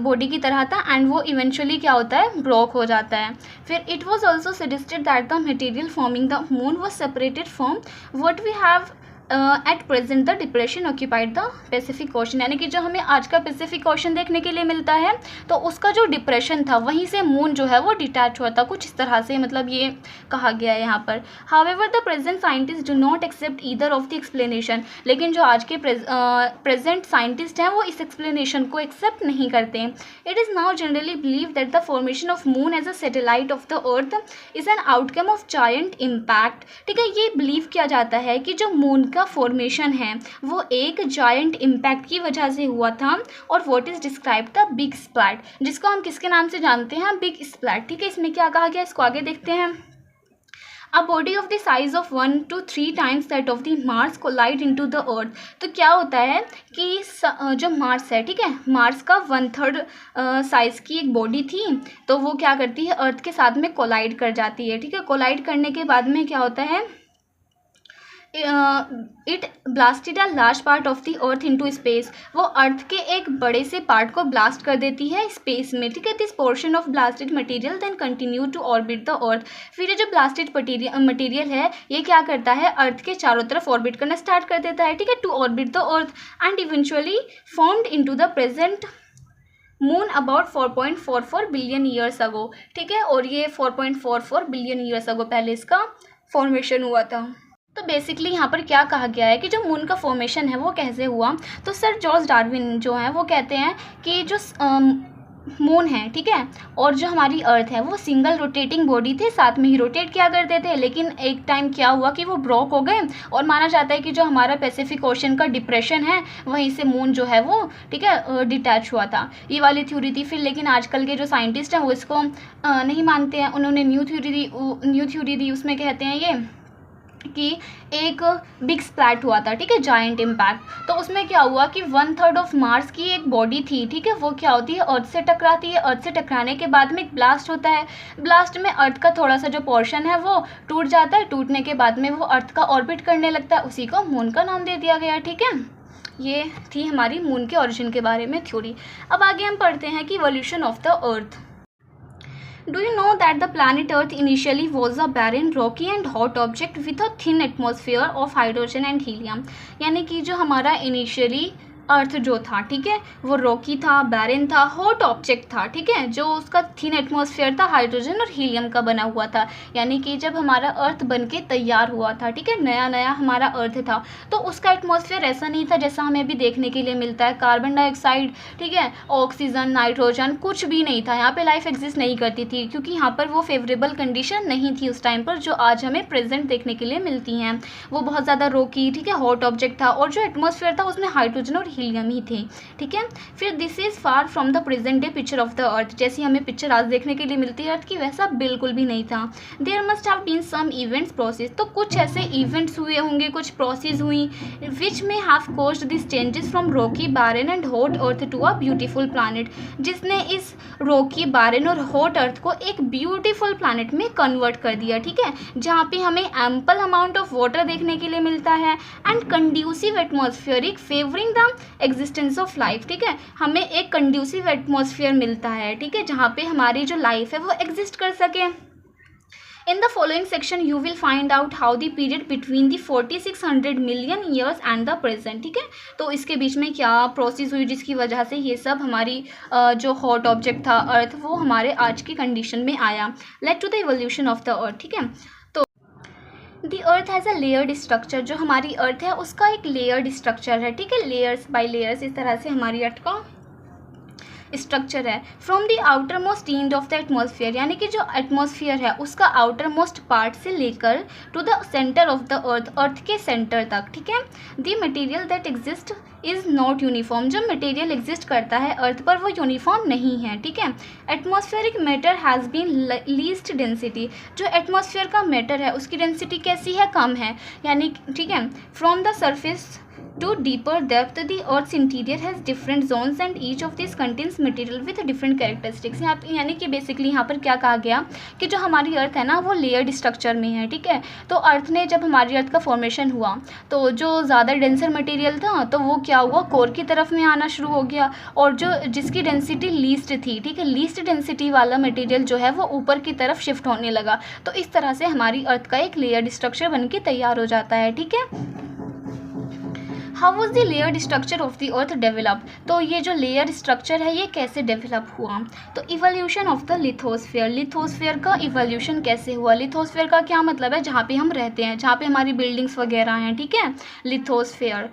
बॉडी की तरह था एंड वो इवेंचुअली क्या होता है, ब्रोक हो जाता है। फिर it was also suggested that the material forming the moon was separated from what we have at present the depression occupied the Pacific Ocean, यानी कि जो हमें आज का पैसिफिक ओशन देखने के लिए मिलता है, तो उसका जो डिप्रेशन था वहीं से मून जो है वो डिटैच हुआ था, कुछ इस तरह से, मतलब ये कहा गया है यहाँ पर। However the present scientist do not accept either of the explanation, लेकिन जो आज के प्रेजेंट साइंटिस्ट हैं वो इस एक्सप्लेनेशन को एक्सेप्ट नहीं करते। It is now generally believe that the formation of moon as a satellite of the earth is an outcome of giant impact, ठीक है, ये बिलीव किया जाता है कि जो मून का फॉर्मेशन है वो एक जायंट इम्पैक्ट की वजह से हुआ था, और what is describe the big splat, जिसको हम किसके नाम से जानते हैं, बिग स्प्लैट, ठीक है। इसमें क्या कहा गया, इसको आगे देखते हैं। A body of the size of 1 to 3 times that of the Mars collide into the Earth, तो क्या होता है कि जो मार्स है, ठीक है, मार्स का 1/3 साइज़ की एक बॉडी थी, तो वो क्या करती है, अर्थ के साथ में कोलाइड कर जाती है, ठीक है। कोलाइड करने के बाद में क्या होता है, it blasted a large part of the earth into space, वो अर्थ के एक बड़े से पार्ट को ब्लास्ट कर देती है स्पेस में, ठीक है। This portion of blasted material then continue to orbit the earth, फिर ये जो ब्लास्टेड मटेरियल है ये क्या करता है, अर्थ के चारों तरफ ऑर्बिट करना स्टार्ट कर देता है, ठीक है, to orbit the earth and eventually formed into the present moon about 4.44 billion years ago, ठीक है। और ये 4.44 बिलियन ईयर्स अगो पहले इसका फॉर्मेशन हुआ था। तो बेसिकली यहाँ पर क्या कहा गया है कि जो मून का फॉर्मेशन है वो कैसे हुआ, तो सर जॉर्ज डार्विन जो हैं वो कहते हैं कि जो मून है, ठीक है, और जो हमारी अर्थ है वो सिंगल रोटेटिंग बॉडी थे, साथ में ही रोटेट किया करते थे, लेकिन एक टाइम क्या हुआ कि वो ब्रोक हो गए, और माना जाता है कि जो हमारा पैसिफिक ओशन का डिप्रेशन है वहीं से मून जो है वो, ठीक है, डिटैच हुआ था। ये वाली थ्योरी थी फिर, लेकिन आजकल के जो साइंटिस्ट हैं वो इसको नहीं मानते हैं, उन्होंने न्यू थ्योरी दी, उसमें कहते हैं ये कि एक बिग स्प्लैट हुआ था, ठीक है, जायंट इम्पैक्ट। तो उसमें क्या हुआ कि 1/3 ऑफ मार्स की एक बॉडी थी, ठीक है, वो क्या होती है, अर्थ से टकराती है, अर्थ से टकराने के बाद में एक ब्लास्ट होता है, ब्लास्ट में अर्थ का थोड़ा सा जो पोर्शन है वो टूट जाता है, टूटने के बाद में वो अर्थ का ऑर्बिट करने लगता है, उसी को मून का नाम दे दिया गया, ठीक है। ये थी हमारी मून के ओरिजिन के बारे में थ्योरी। अब आगे हम पढ़ते हैं कि evolution of the earth. Do you know that the planet Earth initially was a barren, rocky and hot object with a thin atmosphere of hydrogen and helium? यानी कि जो हमारा इनिशियली अर्थ जो था, ठीक है, वो रॉकी था, बैरन था, हॉट ऑब्जेक्ट था, ठीक है, जो उसका थिन एटमॉस्फेयर था, हाइड्रोजन और हीलियम का बना हुआ था। यानी कि जब हमारा अर्थ बन के तैयार हुआ था, ठीक है, नया नया हमारा अर्थ था, तो उसका एटमॉस्फेयर ऐसा नहीं था जैसा हमें अभी देखने के लिए मिलता है, कार्बन डाइऑक्साइड, ठीक है, ऑक्सीजन, नाइट्रोजन, कुछ भी नहीं था। यहाँ पे लाइफ एग्जिस्ट नहीं करती थी, क्योंकि यहाँ पर वो फेवरेबल कंडीशन नहीं थी उस टाइम पर, जो आज हमें प्रेजेंट देखने के लिए मिलती हैं। वो बहुत ज़्यादा रॉकी, ठीक है, हॉट ऑब्जेक्ट था, और जो एटमॉस्फेयर था उसमें हाइड्रोजन और हीलियम ही थे, ठीक है। फिर this is far from the present day picture of the अर्थ, जैसी हमें पिक्चर आज देखने के लिए मिलती है अर्थ की, वैसा बिल्कुल भी नहीं था। There must have been some events process, तो कुछ ऐसे इवेंट्स हुए होंगे, कुछ प्रोसेस हुई, which may have caused this changes from rocky, barren and hot earth to a beautiful planet, जिसने इस रॉकी, बैरन और हॉट अर्थ को एक ब्यूटीफुल प्लानट में कन्वर्ट कर दिया, ठीक है, जहाँ पे हमें एम्पल अमाउंट ऑफ वाटर देखने के लिए मिलता है and conducive atmospheric favouring the existence of life, ठीक है, हमें एक कंड्यूसिव एटमॉस्फेयर मिलता है, ठीक है, जहाँ पे हमारी जो लाइफ है वो एग्जिस्ट कर सके। In the following section, you will find out how the period between the 4600 million years and the present, ठीक है, तो इसके बीच में क्या प्रोसेस हुई जिसकी वजह से ये सब हमारी जो हॉट ऑब्जेक्ट था अर्थ, वो हमारे आज की कंडीशन में आया। Let to the evolution of the earth, ठीक है। तो the earth has a layered structure, जो हमारी अर्थ है उसका एक लेयर्ड स्ट्रक्चर है, ठीक है, लेयर्स बाय लेयर्स, इस तरह से हमारी अर्थ का स्ट्रक्चर है। From the outer most end of the atmosphere, यानी कि जो एटमॉस्फेयर है उसका आउटर मोस्ट पार्ट से लेकर to the centre of the earth, earth के सेंटर तक, ठीक है। The material that exist is not uniform, जो मटेरियल एग्जिस्ट करता है अर्थ पर वो यूनिफॉर्म नहीं है, ठीक है। Atmospheric matter has been least density, जो एटमॉस्फेयर का मैटर है उसकी डेंसिटी कैसी है, कम है, यानी ठीक है। From the surface to deeper depth, the Earth's interior has different zones and each of these contains material with different characteristics। यहाँ पे यानी कि बेसिकली यहाँ पर क्या कहा गया कि जो हमारी अर्थ है ना वो लेयर्ड स्ट्रक्चर में है, ठीक है। तो अर्थ ने जब हमारी अर्थ का फॉर्मेशन हुआ तो जो ज़्यादा डेंसर मटेरियल था तो वो क्या हुआ, कोर की तरफ में आना शुरू हो गया, और जो जिसकी डेंसिटी लीस्ट थी, ठीक है, लीस्ट डेंसिटी वाला मटेरियल जो है वो ऊपर की तरफ शिफ्ट होने लगा। तो इस तरह से हमारी अर्थ का एक लेयर्ड स्ट्रक्चर बन के तैयार हो जाता है, ठीक है। How was the layered structure of the earth develop, तो ये जो लेयर स्ट्रक्चर है ये कैसे डेवलप हुआ, तो evolution of the lithosphere, lithosphere का इवोल्यूशन कैसे हुआ। लिथोस्फेयर का क्या मतलब है, जहाँ पे हम रहते हैं, जहाँ पे हमारी बिल्डिंग्स वगैरह हैं, ठीक है, लिथोस्फेयर।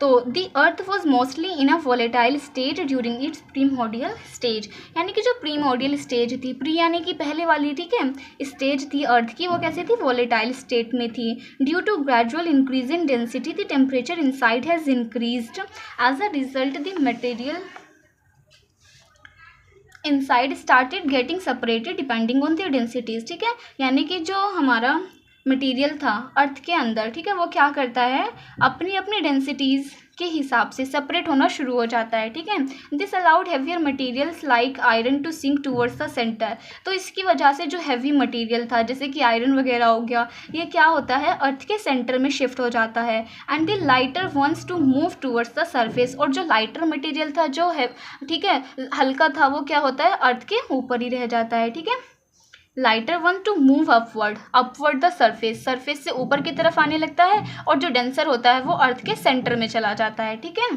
तो the earth was mostly in a volatile stage during its primordial stage, यानी कि जो प्रीमोडियल स्टेज थी, प्री यानी कि पहले वाली, ठीक है, स्टेज थी अर्थ की, वो कैसे थी, वोलेटाइल स्टेट में थी। Due to gradual increase in density the temperature inside has increased, as a result the material inside started getting separated depending on their densities, ठीक है, यानी कि जो हमारा मटेरियल था अर्थ के अंदर, ठीक है, वो क्या करता है, अपनी अपनी डेंसिटीज़ के हिसाब से सेपरेट होना शुरू हो जाता है, ठीक है। This allowed heavier materials like iron to sink towards the centre, तो इसकी वजह से जो हैवी मटेरियल था जैसे कि आयरन वगैरह हो गया, ये क्या होता है, अर्थ के सेंटर में शिफ्ट हो जाता है। And the lighter ones to move towards the surface, और जो लाइटर मटेरियल था, जो है, ठीक है, हल्का था, वो क्या होता है, अर्थ के ऊपर ही रह जाता है, ठीक है। Lighter one two move upward the surface, surface से ऊपर की तरफ आने लगता है, और जो डेंसर होता है वो अर्थ के सेंटर में चला जाता है, ठीक है।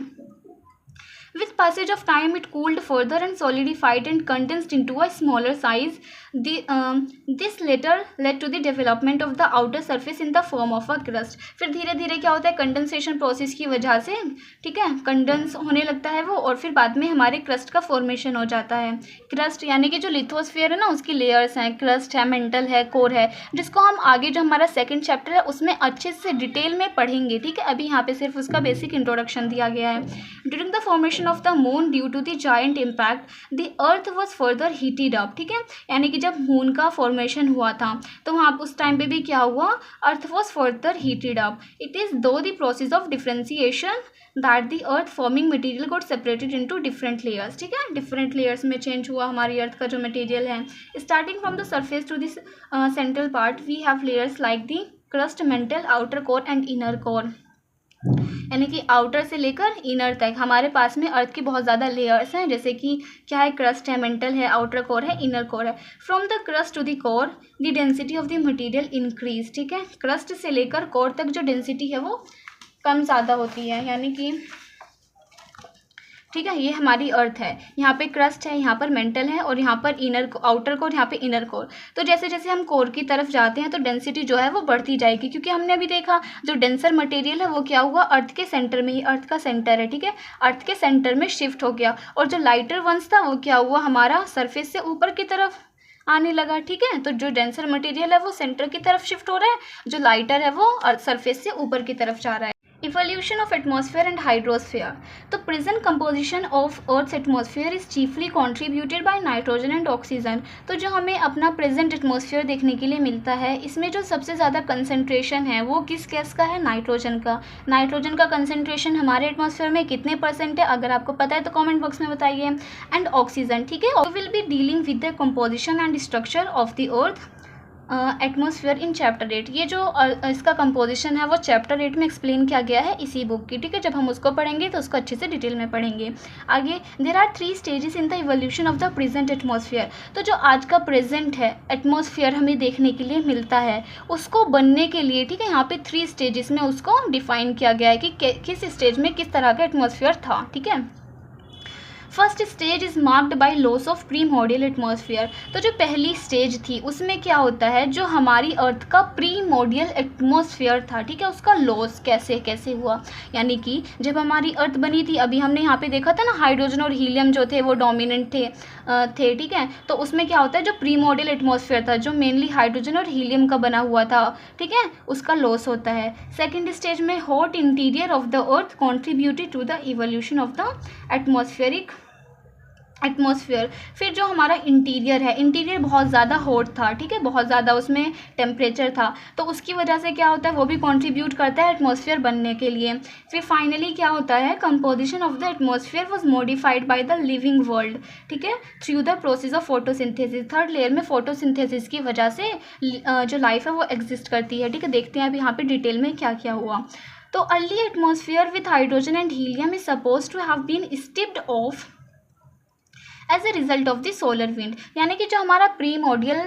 With passage of time, it cooled further and solidified and condensed into a smaller size. This later led to the development of the outer surface in the form of a crust. फिर धीरे धीरे क्या होता है, condensation process की वजह से, ठीक है, कंडेंस होने लगता है वो, और फिर बाद में हमारे क्रस्ट का फॉर्मेशन हो जाता है। क्रस्ट यानी कि जो लिथोस्फीयर है ना उसकी लेयर्स हैं, क्रस्ट है, मेंटल है, कोर है, जिसको हम आगे जो हमारा सेकंड चैप्टर है उसमें अच्छे से डिटेल में पढ़ेंगे, ठीक है। अभी यहाँ पे सिर्फ उसका बेसिक इंट्रोडक्शन दिया गया है। During the formation of the moon due to the giant impact the earth was further heated up, ठीक है, यानी कि जब मून का फॉर्मेशन हुआ था तो वहाँ उस टाइम पे भी क्या हुआ, earth was further heated up. It is through the process of differentiation that the earth forming material got separated into different layers, ठीक है, डिफरेंट लेयर्स में चेंज हुआ हमारी अर्थ का जो मटेरियल है। Starting from the surface to this central part we have layers like the crust, mantle, outer core and inner core, यानी कि आउटर से लेकर इनर तक हमारे पास में अर्थ की बहुत ज़्यादा लेयर्स हैं, जैसे कि क्या है, क्रस्ट है, मेंटल है, आउटर कोर है, इनर कोर है। From the crust to the core the density of the material increase, ठीक है, क्रस्ट से लेकर कोर तक जो डेंसिटी है वो कम ज़्यादा होती है, यानी कि ठीक है, ये हमारी अर्थ है, यहाँ पे क्रस्ट है, यहाँ पर मेंटल है, और यहाँ पर इनर आउटर कोर, यहाँ पे इनर कोर। तो जैसे जैसे हम कोर की तरफ जाते हैं तो डेंसिटी जो है वो बढ़ती जाएगी, क्योंकि हमने अभी देखा जो डेंसर मटेरियल है वो क्या हुआ, अर्थ के सेंटर में ही, अर्थ का सेंटर है, ठीक है, अर्थ के सेंटर में शिफ्ट हो गया, और जो लाइटर वंस था वो क्या हुआ, हमारा सरफेस से ऊपर की तरफ आने लगा। ठीक है, तो जो डेंसर मटेरियल है वो सेंटर की तरफ शिफ्ट हो रहा है, जो लाइटर है वो सरफेस से ऊपर की तरफ जा रहा है। Evolution of atmosphere and hydrosphere. The present composition of Earth's atmosphere is chiefly contributed by nitrogen and oxygen. तो जो हमें अपना प्रेजेंट एटमॉस्फेयर देखने के लिए मिलता है, इसमें जो सबसे ज़्यादा कंसंट्रेशन है वो किस गैस का है, नाइट्रोजन का। नाइट्रोजन का कंसंट्रेशन हमारे एटमॉस्फेयर में कितने % है, अगर आपको पता है तो कमेंट बॉक्स में बताइए। एंड ऑक्सीजन, ठीक है, we will be dealing with the composition and structure of the earth atmosphere in chapter 8। ये जो इसका कंपोजिशन है वो चैप्टर 8 में एक्सप्लेन किया गया है इसी बुक की। ठीक है, जब हम उसको पढ़ेंगे तो उसको अच्छे से डिटेल में पढ़ेंगे। आगे, there are 3 stages in the evolution of the present atmosphere. तो जो आज का प्रेजेंट है एटमॉस्फेयर हमें देखने के लिए मिलता है, उसको बनने के लिए, ठीक है, यहाँ पे 3 स्टेजेस में उसको डिफाइन किया गया है कि किस स्टेज में किस तरह का एटमॉस्फेयर था। ठीक है, first stage is marked by loss of primordial atmosphere. तो जो पहली स्टेज थी उसमें क्या होता है, जो हमारी अर्थ का प्रीमोडियल एटमॉस्फेयर था, ठीक है, उसका लॉस कैसे हुआ, यानी कि जब हमारी अर्थ बनी थी, अभी हमने यहाँ पे देखा था ना, हाइड्रोजन और हीलियम जो थे वो डोमिनेंट थे, ठीक है, तो उसमें क्या होता है, जो प्रीमोडियल एटमॉस्फेयर था जो मेनली हाइड्रोजन और हीलियम का बना हुआ था, ठीक है, उसका लॉस होता है। सेकेंड स्टेज में hot interior of the earth contributed to the evolution of the atmosphere. फिर जो हमारा इंटीरियर है, इंटीरियर बहुत ज़्यादा हॉट था, ठीक है, बहुत ज़्यादा उसमें टेम्परेचर था, तो उसकी वजह से क्या होता है, वो भी कंट्रीब्यूट करता है एटमॉस्फेयर बनने के लिए। फिर फाइनली क्या होता है, composition of the atmosphere was modified by the living world, ठीक है, through the process of photosynthesis. Third layer में फोटोसिंथेसिस की वजह से जो लाइफ है वो एग्जिस्ट करती है। ठीक है, देखते हैं अब यहाँ पे डिटेल में क्या क्या हुआ। तो early atmosphere with hydrogen and helium is suppose to have been stripped off as a result of the solar wind, यानी कि जो हमारा प्रीमोडियल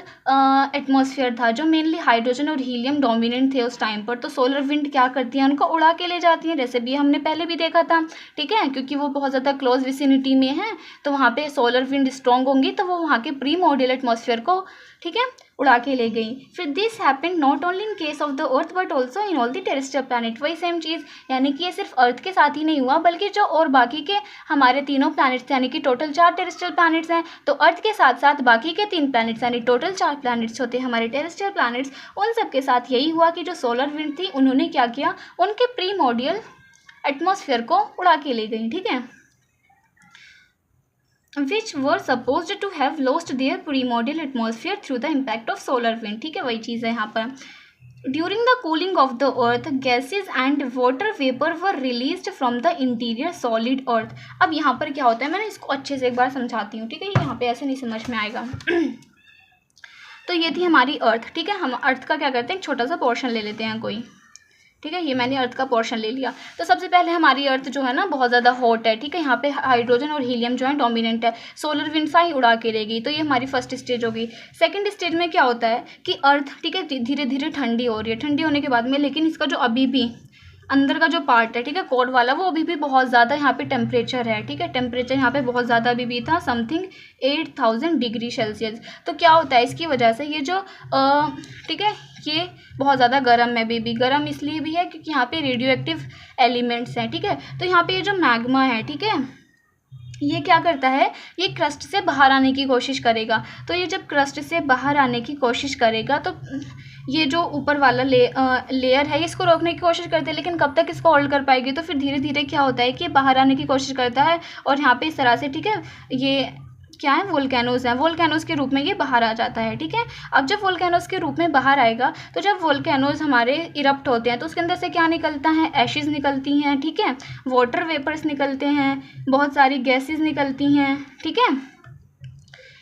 एटमॉस्फेयर था जो मेनली हाइड्रोजन और हीलियम डोमिनेंट थे उस टाइम पर, तो सोलर विंड क्या करती है, उनको उड़ा के ले जाती है, जैसे भी हमने पहले भी देखा था। ठीक है, क्योंकि वो बहुत ज़्यादा क्लोज विसिनिटी में है, तो वहाँ पे सोलर विंड स्ट्रॉन्ग होंगी, तो वो वहाँ के प्रीमोडियल एटमॉस्फेयर को, ठीक है, उड़ा के ले गई। फिर this happened not only in case of the earth but also in all the terrestrial planet. वही सेम चीज़, यानी कि ये सिर्फ अर्थ के साथ ही नहीं हुआ, बल्कि जो और बाकी के हमारे तीनों प्लैनेट्स, यानी कि टोटल 4 टेरेस्ट्रियल प्लैनेट्स हैं, तो अर्थ के साथ साथ बाकी के 3 प्लैनेट्स, यानी टोटल 4 प्लैनेट्स होते हैं हमारे टेरेस्ट्रियल प्लैनेट्स, उन सब के साथ यही हुआ कि जो सोलर विंड थी उन्होंने क्या किया, उनके प्रीमोडियल एटमॉस्फेयर को उड़ा के ले गई। ठीक है, which were supposed to have lost their primordial atmosphere through the impact of solar wind। ठीक है, वही चीज़ है यहाँ पर। During the cooling of the earth, gases and water vapor were released from the interior solid earth। अब यहाँ पर क्या होता है, मैं इसको अच्छे से एक बार समझाती हूँ। ठीक है, यहाँ पे ऐसे नहीं समझ में आएगा। तो ये थी हमारी अर्थ, ठीक है, हम अर्थ का क्या करते हैं, एक छोटा सा पोर्शन ले लेते हैं कोई। ठीक है, ये मैंने अर्थ का पोर्शन ले लिया। तो सबसे पहले हमारी अर्थ जो है ना बहुत ज़्यादा हॉट है, ठीक है, यहाँ पे हाइड्रोजन और हीलियम जो है डोमिनेंट है, सोलर विंड सा ही उड़ा के ले गई, तो ये हमारी फर्स्ट स्टेज होगी। सेकंड स्टेज में क्या होता है कि अर्थ, ठीक है, धीरे धीरे ठंडी हो रही है, ठंडी होने के बाद में, लेकिन इसका जो अभी भी अंदर का जो पार्ट है, ठीक है, कोर वाला, वो अभी भी बहुत ज़्यादा यहाँ पे टेम्परेचर है। ठीक है, टेम्परेचर यहाँ पे बहुत ज़्यादा अभी भी था, समथिंग 8000 डिग्री सेल्सियस। तो क्या होता है इसकी वजह से, ये जो ठीक है, ये बहुत ज़्यादा गर्म है, बेबी गर्म इसलिए भी है क्योंकि यहाँ पे रेडियो एक्टिव एलिमेंट्स हैं। ठीक है, तो यहाँ पे ये जो मैग्मा है, ठीक है, ये क्या करता है, ये क्रस्ट से बाहर आने की कोशिश करेगा। तो ये जब क्रस्ट से बाहर आने की कोशिश करेगा तो ये जो ऊपर वाला लेयर है इसको रोकने की कोशिश करते हैं, लेकिन कब तक इसको होल्ड कर पाएगी, तो फिर धीरे धीरे क्या होता है कि बाहर आने की कोशिश करता है, और यहाँ पे इस तरह से, ठीक है, ये क्या है, वोल्केनोज हैं, वोल्केनोज के रूप में ये बाहर आ जाता है। ठीक है, अब जब वोल्केनोज के रूप में बाहर आएगा, तो जब वोल्केनोज हमारे इरप्ट होते हैं तो उसके अंदर से क्या निकलता है, एशेज़ निकलती हैं, ठीक है, वाटर वेपर्स निकलते हैं, बहुत सारी गैसेस निकलती हैं। ठीक है,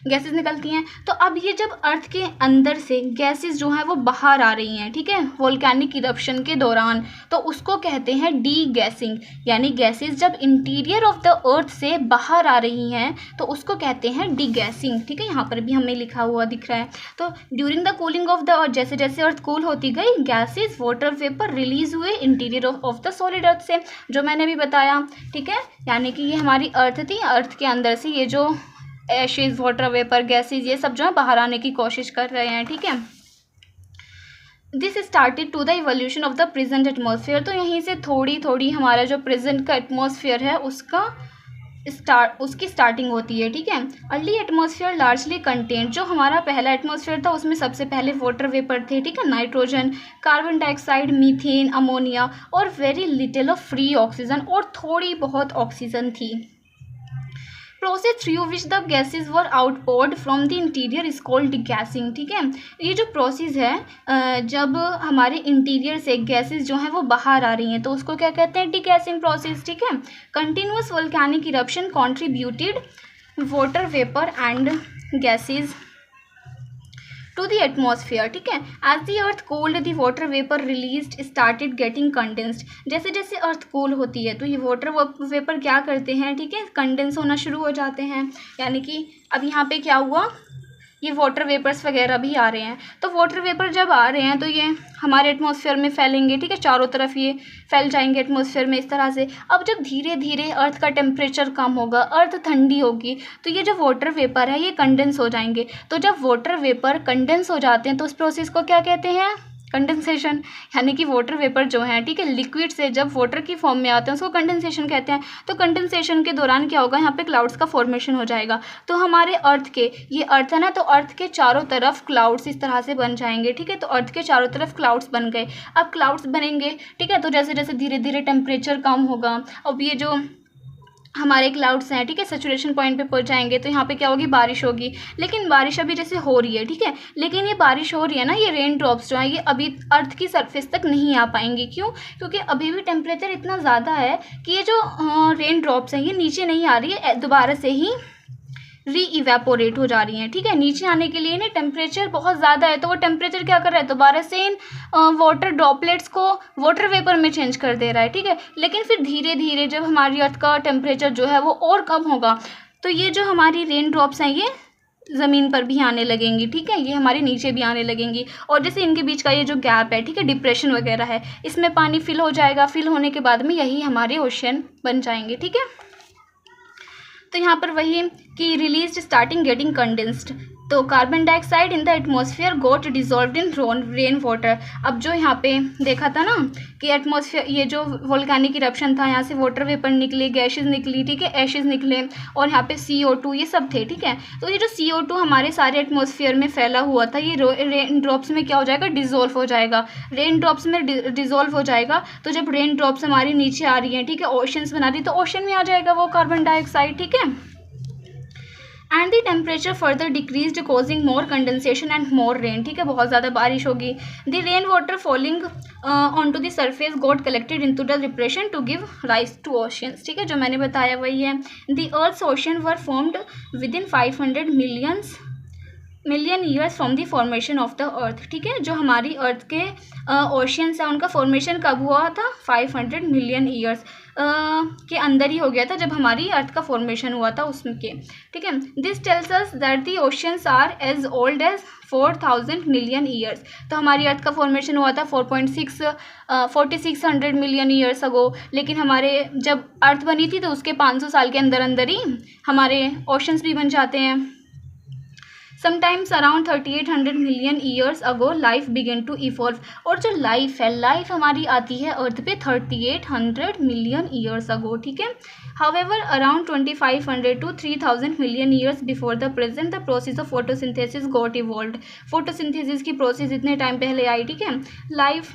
गैसेस निकलती हैं। तो अब ये जब अर्थ के अंदर से गैसेस जो हैं वो बाहर आ रही हैं, ठीक है, वोल्केनिक इरप्शन के दौरान, तो उसको कहते हैं डी गैसिंग। यानी गैसेस जब इंटीरियर ऑफ द अर्थ से बाहर आ रही हैं तो उसको कहते हैं डी गैसिंग, ठीक है। यहाँ पर भी हमें लिखा हुआ दिख रहा है। तो during the cooling of the अर्थ, जैसे जैसे अर्थ कूल होती गई, गैसेस वाटर वेपर रिलीज हुए interior of the solid earth से, जो मैंने भी बताया, ठीक है। यानी कि ये हमारी अर्थ थी, अर्थ के अंदर से ये जो एशेज, वाटर वेपर, गैसेस, ये सब जो है बाहर आने की कोशिश कर रहे हैं, ठीक है। This started to the evolution of the present atmosphere. तो यहीं से थोड़ी थोड़ी हमारा जो प्रेजेंट का एटमॉस्फेयर है उसकी स्टार्टिंग होती है, ठीक है। अर्ली एटमॉस्फेयर लार्जली कंटेंट, जो हमारा पहला एटमॉस्फेयर था उसमें सबसे पहले वाटर वेपर थे, ठीक है, nitrogen, carbon dioxide, methane, ammonia और very little of free oxygen, और थोड़ी बहुत ऑक्सीजन थी। Process through which the gases were outpoured from the interior is called degassing, ठीक है। ये जो प्रोसेस है जब हमारे इंटीरियर से गैसेज जो हैं वो बाहर आ रही हैं तो उसको क्या कहते हैं, डिगैसिंग प्रोसेस, ठीक है। Continuous volcanic eruption contributed water vapour and gases to the atmosphere, ठीक है। As the earth cold the water vapour released started getting condensed. जैसे जैसे अर्थ कूल होती है तो ये वाटर वेपर क्या करते हैं, ठीक है, कंडेंस होना शुरू हो जाते हैं। यानी कि अब यहाँ पे क्या हुआ, ये वाटर वेपर्स वगैरह भी आ रहे हैं। तो वाटर वेपर जब आ रहे हैं तो ये हमारे एटमॉस्फेयर में फैलेंगे, ठीक है, चारों तरफ ये फैल जाएंगे एटमॉस्फेयर में इस तरह से। अब जब धीरे धीरे अर्थ का टेम्परेचर कम होगा, अर्थ ठंडी होगी, तो ये जो वाटर वेपर है ये कंडेंस हो जाएंगे। तो जब वाटर वेपर कंडेंस हो जाते हैं तो उस प्रोसेस को क्या कहते हैं, कंडेंसेशन। यानी कि वाटर वेपर जो है, ठीक है, लिक्विड से जब वाटर की फॉर्म में आते हैं उसको कंडेंसेशन कहते हैं। तो कंडेंसेशन के दौरान क्या होगा, यहाँ पे क्लाउड्स का फॉर्मेशन हो जाएगा। तो हमारे अर्थ के, ये अर्थ है ना, तो अर्थ के चारों तरफ क्लाउड्स इस तरह से बन जाएंगे, ठीक है। तो अर्थ के चारों तरफ क्लाउड्स बन गए। अब क्लाउड्स बनेंगे, ठीक है, तो जैसे जैसे धीरे धीरे टेम्परेचर कम होगा, अब ये जो हमारे क्लाउड्स हैं, ठीक है, सैचुरेशन पॉइंट पे पहुंच जाएंगे तो यहाँ पे क्या होगी, बारिश होगी। लेकिन बारिश अभी जैसे हो रही है, ठीक है, लेकिन ये बारिश हो रही है ना, ये रेन ड्रॉप्स जो हैं ये अभी अर्थ की सरफेस तक नहीं आ पाएंगी। क्यों? क्योंकि अभी भी टेम्परेचर इतना ज़्यादा है कि ये जो रेन ड्रॉप्स हैं ये नीचे नहीं आ रही है, दोबारा से ही री-इवेपोरेट हो जा रही हैं, ठीक है। नीचे आने के लिए ना टेम्परेचर बहुत ज़्यादा है, तो वो टेम्परेचर क्या कर रहा है, दोबारा से इन वाटर ड्रॉपलेट्स को वाटर वेपर में चेंज कर दे रहा है, ठीक है। लेकिन फिर धीरे धीरे जब हमारी अर्थ का टेम्परेचर जो है वो और कम होगा तो ये जो हमारी रेन ड्रॉप्स हैं ये ज़मीन पर भी आने लगेंगी, ठीक है, ये हमारे नीचे भी आने लगेंगी। और जैसे इनके बीच का ये जो गैप है, ठीक है, डिप्रेशन वगैरह है, इसमें पानी फिल हो जाएगा। फिल होने के बाद में यही हमारे ओशन बन जाएंगे, ठीक है। तो यहाँ पर वही कि रिलीज स्टार्टिंग गेटिंग कंडेंस्ड, तो carbon dioxide in the atmosphere got dissolved in rain water. अब जो यहाँ पे देखा था ना कि एटमॉस्फेयर, ये जो वोल्केनिक इरप्शन था, यहाँ से वाटर वेपर निकले, गैसेस निकली, ठीक है, एशेज निकले, और यहाँ पे CO2 ये सब थे, ठीक है। तो ये जो CO2 हमारे सारे एटमॉस्फेयर में फैला हुआ था ये रेन ड्रॉप्स में क्या हो जाएगा, डिजोल्व हो जाएगा, रेन ड्रॉप्स में डिजोल्व हो जाएगा। तो जब रेन ड्रॉप्स हमारी नीचे आ रही हैं, ठीक है, ओशंस बना रही, तो ओशन में आ जाएगा वो कार्बन डाइऑक्साइड, ठीक है। And the temperature further decreased causing more condensation and more rain, ठीक है, बहुत ज़्यादा बारिश होगी। The rain water falling onto the surface got collected into the depression to give rise to oceans, ठीक है, जो मैंने बताया वही है। The earth's ocean were formed within 500 million years from the formation of the earth, ठीक है। जो हमारी अर्थ के ओशियंस हैं उनका फॉर्मेशन कब हुआ था, 500 मिलियन ईयर्स के अंदर ही हो गया था जब हमारी अर्थ का फॉर्मेशन हुआ था उसके, ठीक है। This tells us that the oceans are as old as 4000 million years. तो हमारी अर्थ का फॉर्मेशन हुआ था 4600 मिलियन ईयर्स अगो, लेकिन हमारे जब अर्थ बनी थी तो उसके 500 साल के अंदर अंदर ही हमारे ओशंस भी बन जाते हैं। Sometimes around 3800 million years ago life began to evolve. और जो लाइफ है, लाइफ हमारी आती है अर्थ पे 3800 मिलियन ईयर्स अगो, ठीक है। However around 2500 to 3000 million years before the present the process of photosynthesis got evolved. Photosynthesis की प्रोसेस इतने टाइम पहले आई, ठीक है। Life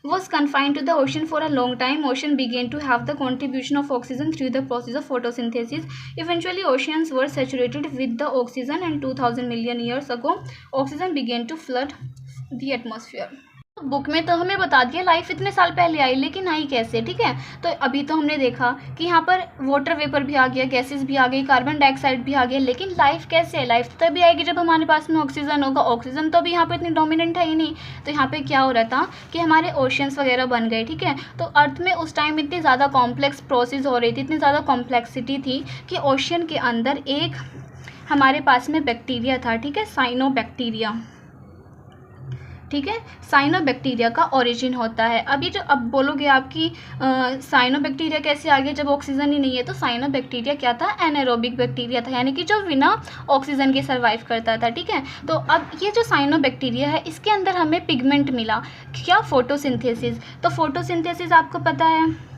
was confined to the ocean for a long time. Ocean began to have the contribution of oxygen through the process of photosynthesis. Eventually oceans were saturated with the oxygen and 2000 million years ago oxygen began to flood the atmosphere. Book में तो हमें बता दिया life इतने साल पहले आई, लेकिन आई कैसे, ठीक है। तो अभी तो हमने देखा कि यहाँ पर वाटर वेपर भी आ गया, गैसेस भी आ गई, कार्बन डाइऑक्साइड भी आ गया, लेकिन लाइफ कैसे है? लाइफ तभी आएगी जब हमारे पास में ऑक्सीजन होगा। ऑक्सीजन तो अभी यहाँ पर इतनी डोमिनेंट है ही नहीं। तो यहाँ पे क्या हो रहा था कि हमारे ओशियंस वगैरह बन गए, ठीक है। तो अर्थ में उस टाइम इतनी ज़्यादा कॉम्प्लेक्स प्रोसेस हो रही थी, इतनी ज़्यादा कॉम्प्लेक्सिटी थी कि ओशियन के अंदर एक हमारे पास में बैक्टीरिया था, ठीक है, साइनोबैक्टीरिया, ठीक है। साइनोबैक्टीरिया का ओरिजिन होता है। अभी जो अब बोलोगे आपकी साइनोबैक्टीरिया कैसे आ गया जब ऑक्सीजन ही नहीं है? तो साइनोबैक्टीरिया क्या था? एनारोबिक बैक्टीरिया था, यानी कि जो बिना ऑक्सीजन के सर्वाइव करता था, ठीक है। तो अब ये जो साइनोबैक्टीरिया है इसके अंदर हमें पिगमेंट मिला, क्या? फोटोसिंथेसिस। तो फोटोसिंथेसिस आपको पता है,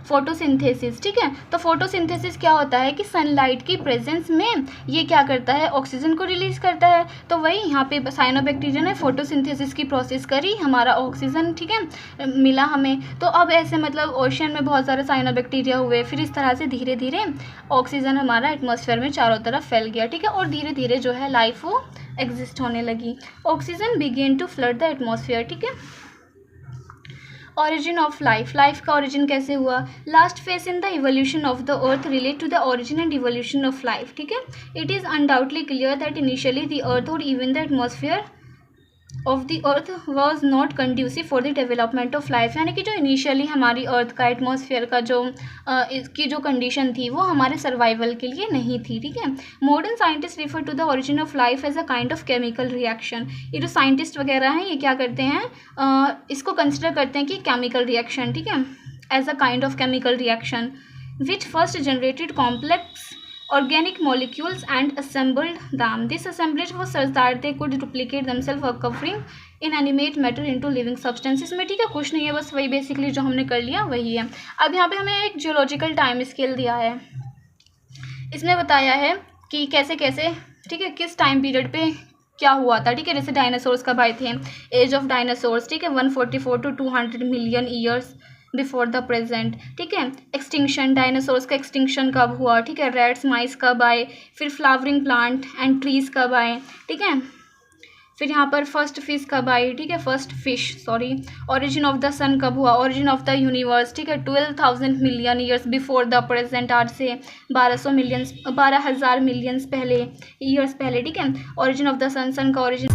फोटोसिंथेसिस, ठीक है। तो फोटोसिंथेसिस क्या होता है कि सनलाइट की प्रेजेंस में ये क्या करता है? ऑक्सीजन को रिलीज करता है। तो वही यहाँ पे साइनोबैक्टीरिया ने फोटोसिंथेसिस की प्रोसेस करी, हमारा ऑक्सीजन, ठीक है, मिला हमें। तो अब ऐसे मतलब ओशन में बहुत सारे साइनोबैक्टीरिया हुए, फिर इस तरह से धीरे धीरे ऑक्सीजन हमारा एटमॉस्फेयर में चारों तरफ फैल गया, ठीक है, और धीरे धीरे जो है लाइफ वो एग्जिस्ट होने लगी। Oxygen began to flood the atmosphere, ठीक है। ऑरिजिन ऑफ लाइफ, लाइफ का ऑरिजिन कैसे हुआ? Last phase in the evolution of the earth relate to the origin and evolution of life, ठीक है। It is undoubtedly clear that initially the earth और even the atmosphere of the earth was not conducive for the development of life, यानी कि जो initially हमारी अर्थ का atmosphere का जो इसकी जो कंडीशन थी वो हमारे सर्वाइवल के लिए नहीं थी, ठीक है। Modern scientist refer to the origin of life as a kind of chemical reaction. ये जो साइंटिस्ट वगैरह हैं ये क्या करते हैं, इसको कंसिडर करते हैं कि केमिकल रिएक्शन, ठीक है, as a kind of chemical reaction which first generated complex organic molecules and assembled them. This assemblage was such that they could duplicate themselves, occurring inanimate matter into living substances में, ठीक है। कुछ नहीं है, बस वही बेसिकली जो हमने कर लिया वही है। अब यहाँ पे हमें एक जियोलॉजिकल टाइम स्केल दिया है, इसमें बताया है कि कैसे कैसे, ठीक है, किस टाइम पीरियड पे क्या हुआ था, ठीक है। जैसे डायनासोर्स कब आए थे, एज ऑफ डायनासोर्स, ठीक है, 144 to 200 million years before the present, ठीक है। एक्सटिंक्शन, डायनासोर्स का एक्सटिंक्शन कब हुआ, ठीक है। रैट्स, माइस कब आए, फिर फ्लावरिंग प्लांट एंड ट्रीज कब आए, ठीक है। फिर यहाँ पर फर्स्ट फिश कब आई, ठीक है, first fish, sorry. Origin of the sun कब हुआ, ओरिजिन ऑफ द यूनिवर्स, ठीक है, 12,000 million years before the present, आज से 1200 मिलियंस 12,000 मिलियंस पहले ईयर्स पहले, ठीक है। ओरिजिन ऑफ द सन, सन का ओरिजिन